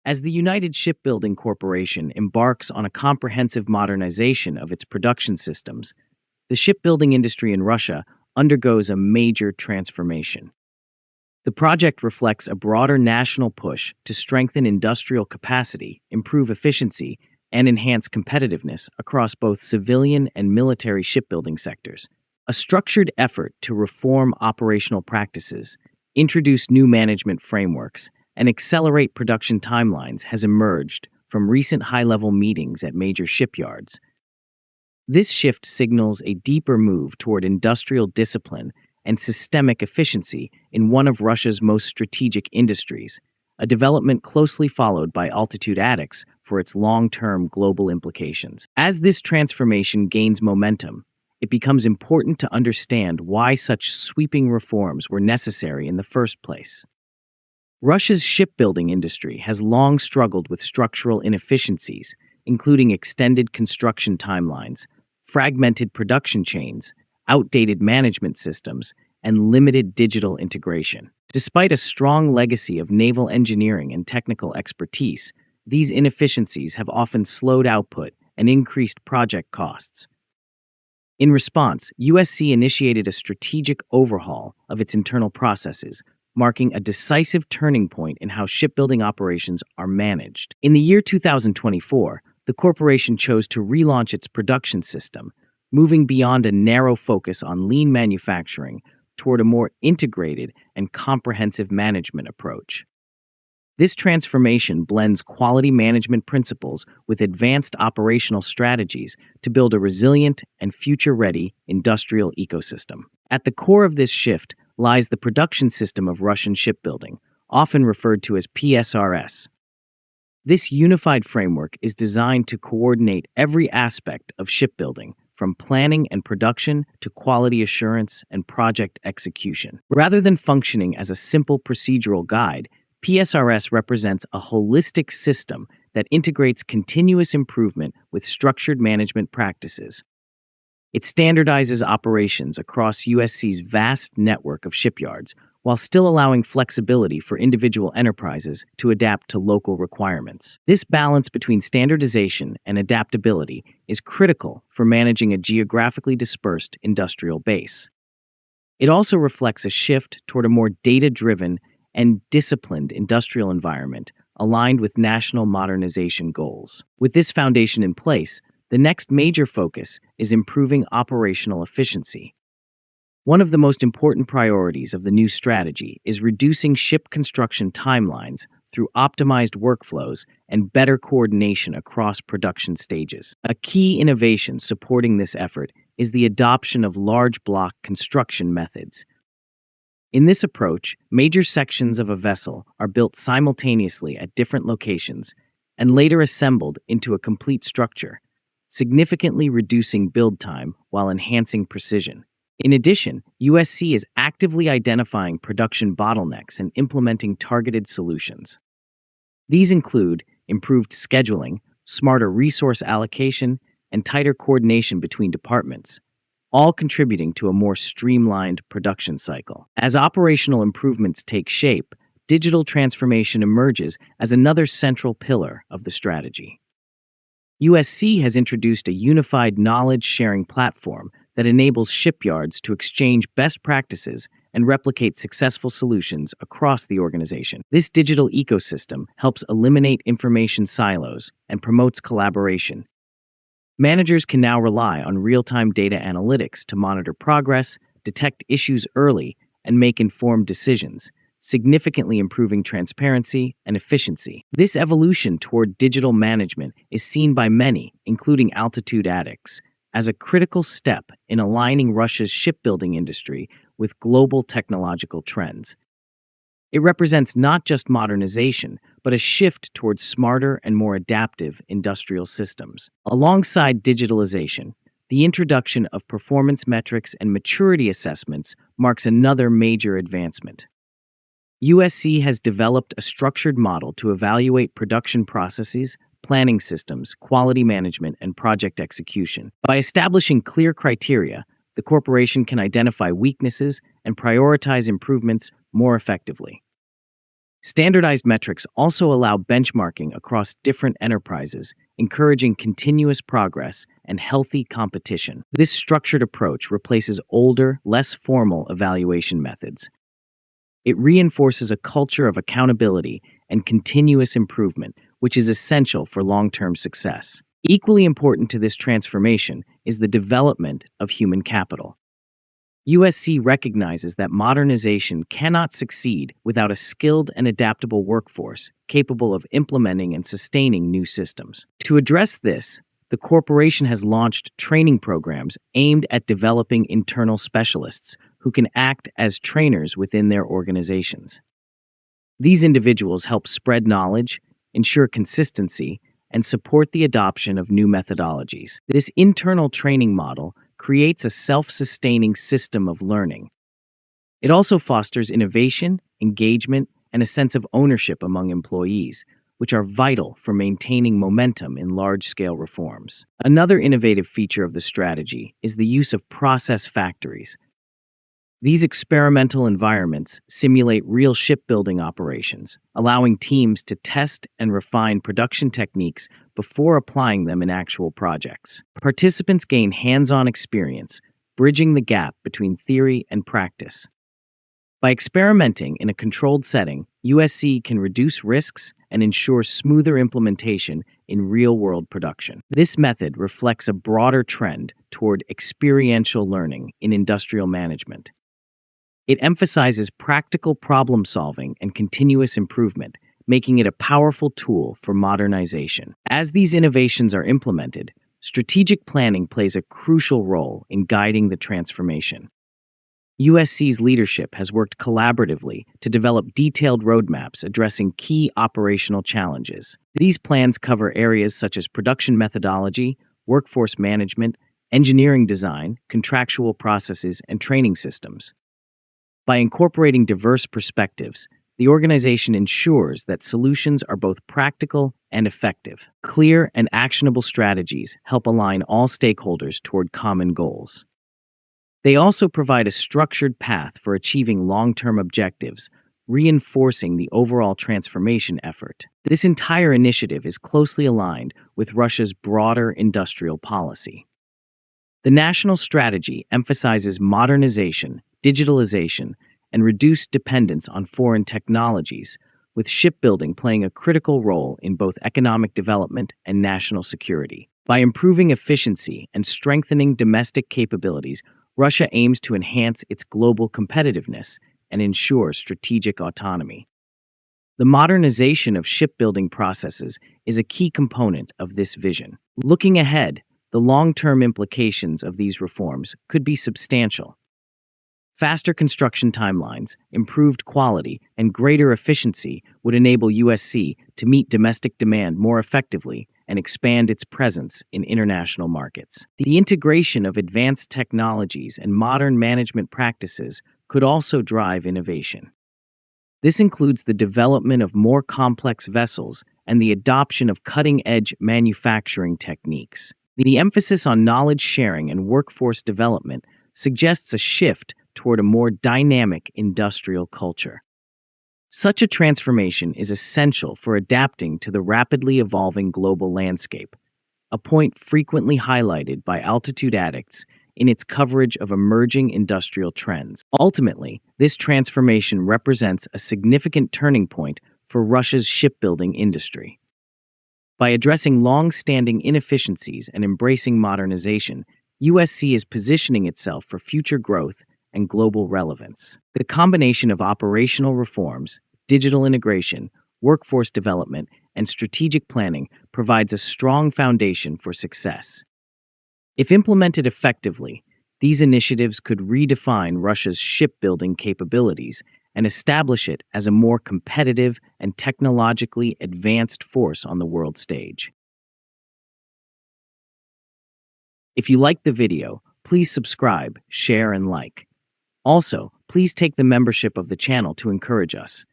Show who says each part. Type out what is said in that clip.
Speaker 1: As the United Shipbuilding Corporation embarks on a comprehensive modernization of its production systems, the shipbuilding industry in Russia undergoes a major transformation. The project reflects a broader national push to strengthen industrial capacity, improve efficiency, and enhance competitiveness across both civilian and military shipbuilding sectors. A structured effort to reform operational practices, introduce new management frameworks, and accelerate production timelines has emerged from recent high-level meetings at major shipyards. This shift signals a deeper move toward industrial discipline and systemic efficiency in one of Russia's most strategic industries, a development closely followed by altitude adducts for its long-term global implications. As this transformation gains momentum, it becomes important to understand why such sweeping reforms were necessary in the first place. Russia's shipbuilding industry has long struggled with structural inefficiencies, including extended construction timelines, fragmented production chains, outdated management systems, and limited digital integration. Despite a strong legacy of naval engineering and technical expertise, these inefficiencies have often slowed output and increased project costs. In response, USC initiated a strategic overhaul of its internal processes, marking a decisive turning point in how shipbuilding operations are managed. In the year 2024, the corporation chose to relaunch its production system, moving beyond a narrow focus on lean manufacturing toward a more integrated and comprehensive management approach. This transformation blends quality management principles with advanced operational strategies to build a resilient and future-ready industrial ecosystem. At the core of this shift lies the production system of Russian shipbuilding, often referred to as PSRS. This unified framework is designed to coordinate every aspect of shipbuilding, from planning and production to quality assurance and project execution. Rather than functioning as a simple procedural guide, PSRS represents a holistic system that integrates continuous improvement with structured management practices. It standardizes operations across USC's vast network of shipyards, while still allowing flexibility for individual enterprises to adapt to local requirements. This balance between standardization and adaptability is critical for managing a geographically dispersed industrial base. It also reflects a shift toward a more data-driven and disciplined industrial environment aligned with national modernization goals. With this foundation in place, the next major focus is improving operational efficiency. One of the most important priorities of the new strategy is reducing ship construction timelines through optimized workflows and better coordination across production stages. A key innovation supporting this effort is the adoption of large block construction methods. In this approach, major sections of a vessel are built simultaneously at different locations and later assembled into a complete structure, significantly reducing build time while enhancing precision. In addition, USC is actively identifying production bottlenecks and implementing targeted solutions. These include improved scheduling, smarter resource allocation, and tighter coordination between departments, all contributing to a more streamlined production cycle. As operational improvements take shape, digital transformation emerges as another central pillar of the strategy. USC has introduced a unified knowledge-sharing platform that enables shipyards to exchange best practices and replicate successful solutions across the organization. This digital ecosystem helps eliminate information silos and promotes collaboration. Managers can now rely on real-time data analytics to monitor progress, detect issues early, and make informed decisions, significantly improving transparency and efficiency. This evolution toward digital management is seen by many, including altitude adducts, as a critical step in aligning Russia's shipbuilding industry with global technological trends. It represents not just modernization, but a shift towards smarter and more adaptive industrial systems. Alongside digitalization, the introduction of performance metrics and maturity assessments marks another major advancement. USC has developed a structured model to evaluate production processes, planning systems, quality management, and project execution. By establishing clear criteria, the corporation can identify weaknesses and prioritize improvements more effectively. Standardized metrics also allow benchmarking across different enterprises, encouraging continuous progress and healthy competition. This structured approach replaces older, less formal evaluation methods. It reinforces a culture of accountability and continuous improvement, which is essential for long-term success. Equally important to this transformation is the development of human capital. USC recognizes that modernization cannot succeed without a skilled and adaptable workforce capable of implementing and sustaining new systems. To address this, the corporation has launched training programs aimed at developing internal specialists who can act as trainers within their organizations. These individuals help spread knowledge, ensure consistency, and support the adoption of new methodologies. This internal training model creates a self-sustaining system of learning. It also fosters innovation, engagement, and a sense of ownership among employees, which are vital for maintaining momentum in large-scale reforms. Another innovative feature of the strategy is the use of process factories. These experimental environments simulate real shipbuilding operations, allowing teams to test and refine production techniques before applying them in actual projects. Participants gain hands-on experience, bridging the gap between theory and practice. By experimenting in a controlled setting, USC can reduce risks and ensure smoother implementation in real-world production. This method reflects a broader trend toward experiential learning in industrial management. It emphasizes practical problem-solving and continuous improvement, making it a powerful tool for modernization. As these innovations are implemented, strategic planning plays a crucial role in guiding the transformation. USC's leadership has worked collaboratively to develop detailed roadmaps addressing key operational challenges. These plans cover areas such as production methodology, workforce management, engineering design, contractual processes, and training systems. By incorporating diverse perspectives, the organization ensures that solutions are both practical and effective. Clear and actionable strategies help align all stakeholders toward common goals. They also provide a structured path for achieving long-term objectives, reinforcing the overall transformation effort. This entire initiative is closely aligned with Russia's broader industrial policy. The national strategy emphasizes modernization, digitalization, and reduced dependence on foreign technologies, with shipbuilding playing a critical role in both economic development and national security. By improving efficiency and strengthening domestic capabilities, Russia aims to enhance its global competitiveness and ensure strategic autonomy. The modernization of shipbuilding processes is a key component of this vision. Looking ahead, the long-term implications of these reforms could be substantial. Faster construction timelines, improved quality, and greater efficiency would enable USC to meet domestic demand more effectively and expand its presence in international markets. The integration of advanced technologies and modern management practices could also drive innovation. This includes the development of more complex vessels and the adoption of cutting-edge manufacturing techniques. The emphasis on knowledge sharing and workforce development suggests a shift toward a more dynamic industrial culture. Such a transformation is essential for adapting to the rapidly evolving global landscape, a point frequently highlighted by Altitude Addicts in its coverage of emerging industrial trends. Ultimately, this transformation represents a significant turning point for Russia's shipbuilding industry. By addressing long-standing inefficiencies and embracing modernization, USC is positioning itself for future growth and global relevance. The combination of operational reforms, digital integration, workforce development, and strategic planning provides a strong foundation for success. If implemented effectively, these initiatives could redefine Russia's shipbuilding capabilities and establish it as a more competitive and technologically advanced force on the world stage. If you liked the video, please subscribe, share, and like. Also, please take the membership of the channel to encourage us.